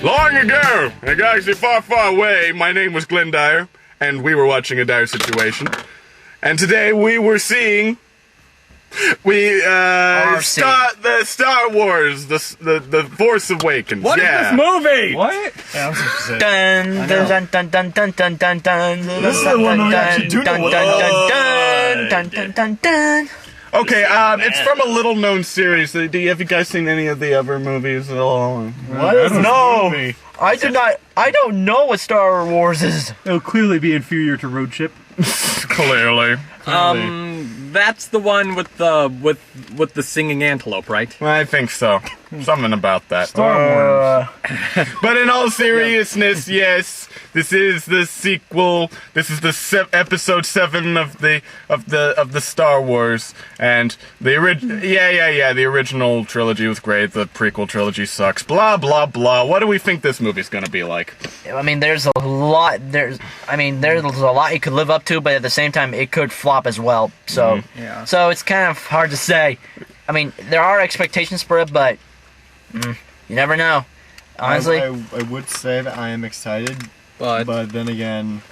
Long ago, in a galaxy far, far away, my name was Glenn Dyer, and we were watching a Dyer-Situation. And today we were seeing the Star Wars, the Force Awakens. What is this movie? What? Yeah, I'm supposed to say. Dun dun dun dun dun dun dun dun. This is the one we actually do know what Dun dun dun dun. Okay, it's from a little-known series. Have you guys seen any of the other movies at all? What is No, movie? I did not. I don't know what Star Wars is. It'll clearly be inferior to Road Trip. Clearly. That's the one with the singing antelope, right? I think so. Something about that. Star Wars. But in all seriousness, yes, this is the sequel. This is the episode 7 of the Star Wars, and the the original trilogy was great. The prequel trilogy sucks. Blah blah blah. What do we think this movie's gonna be like? I mean, there's a lot. There's a lot it could live up to, but at the same time, it could flop as well. So, so it's kind of hard to say. I mean, there are expectations for it, but you never know. Honestly, I would say that I am excited, but then again,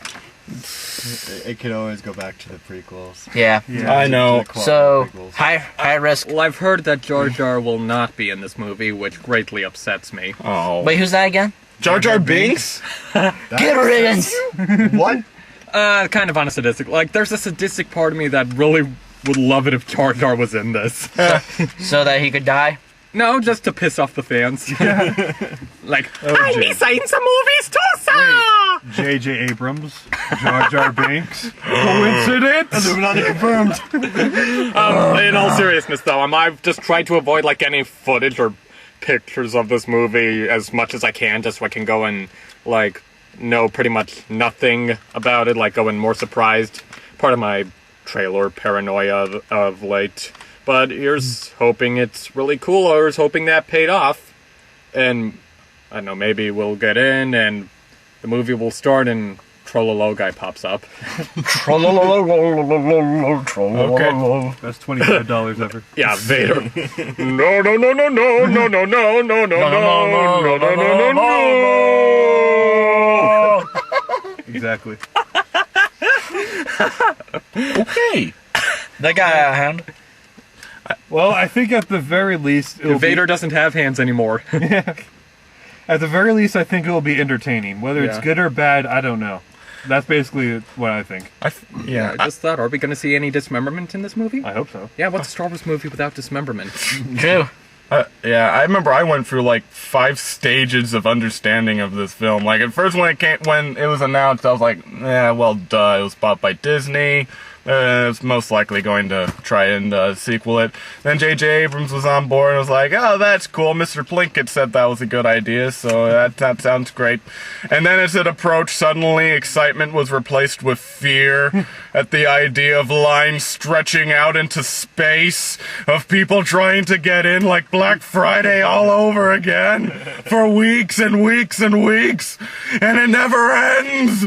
it could always go back to the prequels. yeah. I know. So high risk. Well, I've heard that Jar Jar will not be in this movie, which greatly upsets me. Oh. Wait, who's that again? Jar Jar Binks? Get riddance. What? Kind of on a sadistic. Like, there's a sadistic part of me that really would love it if Jar Jar was in this. So that he could die. No, just to piss off the fans. Like, I need saying some movies too, sir! J.J. Abrams, Jar Jar Binks. Coincidence? Illuminati confirmed. In all seriousness, though, I've just tried to avoid, like, any footage or pictures of this movie as much as I can, just so I can go and, like, know pretty much nothing about it, like, go in more surprised. Part of my trailer paranoia of late. But here's hoping it's really cool, or here's hoping that paid off. And, I don't know, maybe we'll get in, and the movie will start, and Trollolo guy pops up. Okay. That's $25 ever. Yeah, Vader. No, no, no, no, no, no, no, no, no, no, no, no, no, no, no. Exactly. Okay. That guy had a hand. Well, I think at the very least, Vader doesn't have hands anymore. At the very least, I think it will be entertaining. Whether it's good or bad, I don't know. That's basically what I think. I just thought, are we going to see any dismemberment in this movie? I hope so. Yeah, what's a Star Wars movie without dismemberment? True. I remember I went through like 5 stages of understanding of this film. Like at first when it was announced, I was like, yeah, well, duh, it was bought by Disney. It's most likely going to try and sequel it. Then J.J. Abrams was on board and was like, oh, that's cool. Mr. Plinkett said that was a good idea, so that sounds great. And then as it approached, suddenly excitement was replaced with fear at the idea of lines stretching out into space, of people trying to get in like Black Friday all over again for weeks and weeks and weeks, and it never ends.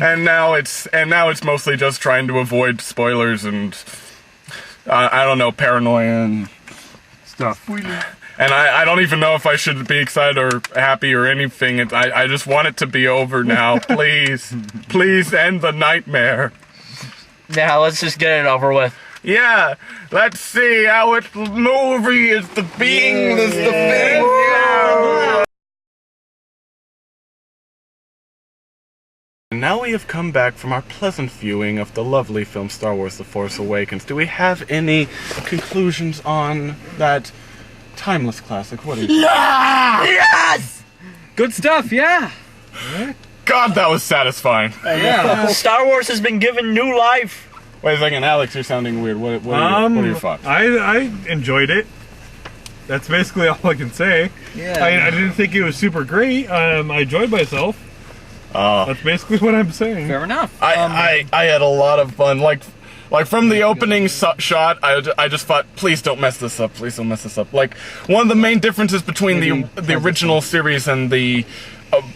And now it's mostly just trying to avoid spoilers and I don't know, paranoia and Stuff. and I don't even know if I should be excited or happy or anything. I just want it to be over now, please. Please end the nightmare. Yeah, let's just get it over with. Yeah, let's see how it's the movie is the being, this the thing. Yeah. And now we have come back from our pleasant viewing of the lovely film Star Wars The Force Awakens. Do we have any conclusions on that timeless classic? What do you think? Yes! Good stuff, yeah. God, that was satisfying. Yeah. Star Wars has been given new life. Wait a second, Alex, you're sounding weird. What are your thoughts? I enjoyed it. That's basically all I can say. Yeah. I didn't think it was super great. I enjoyed myself. That's basically what I'm saying. Fair enough. I had a lot of fun. Like from the opening shot, I just thought, please don't mess this up. Please don't mess this up. Like one of the main differences between the original series and the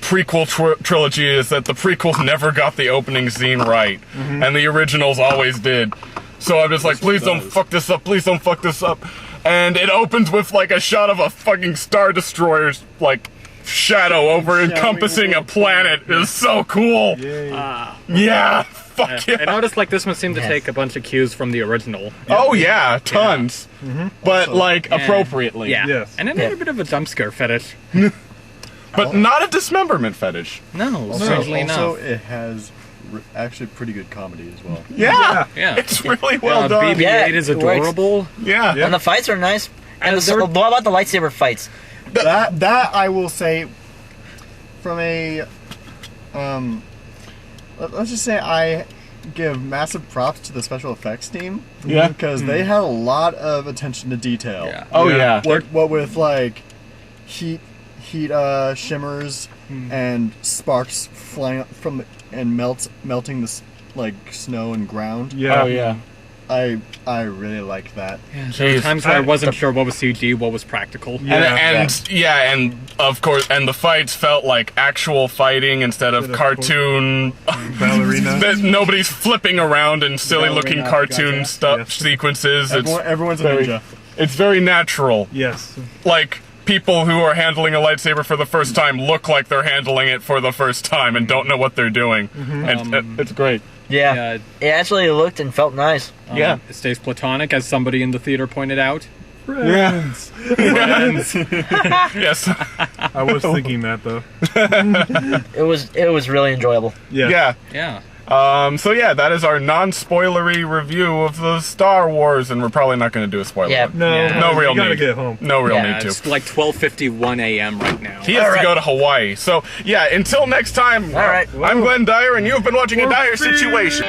prequel trilogy is that the prequels never got the opening scene right, and the originals always did. So I'm just like, please don't fuck this up. Please don't fuck this up. And it opens with like a shot of a fucking Star Destroyer, like shadow over encompassing a planet is so cool. Yeah, fuck yeah. I noticed like this one seemed to take a bunch of cues from the original. Oh yeah, tons. But Also- like appropriately. Yeah. Yes. And another bit of a jump scare fetish. But not a dismemberment fetish. No, Also, strangely also enough. it has actually pretty good comedy as well. Yeah. Yeah. It's really well done. BB-8 Yeah, is it works. adorable. Yeah. And the fights are nice. And there were- what about the lightsaber fights? That I will say, from a, let's just say I give massive props to the special effects team. Yeah. Because they had a lot of attention to detail. Yeah. Oh yeah. What with like heat shimmers and sparks flying up from the, and melting the like snow and ground. Yeah. Oh yeah. I really liked that. There were Jeez. times where I wasn't sure what was CG, what was practical. Yeah. And of course, and the fights felt like actual fighting instead of Instead of cartoon. Ballerina. that nobody's flipping around in silly looking Ballerina, cartoon gotcha. stuff Yes. sequences. Everyone's a very- ninja. It's very natural. Yes. Like people who are handling a lightsaber for the first time look like they're handling it for the first time and don't know what they're doing. And it's great. Yeah. Yeah. It actually looked and felt nice. Yeah. It stays platonic, as somebody in the theater pointed out. Yes. I was thinking that though. It was really enjoyable. Yeah. Yeah. So yeah, that is our non-spoilery review of the Star Wars, and we're probably not going to do a spoiler. Yeah. No, Yeah. No real you gotta need. get home. No real Yeah, need to. it's like 12:51 a.m. right now. He has All to right. go to Hawaii. So yeah, until next time. All right. I'm Glenn Dyer, and you have been watching a Dyer Situation.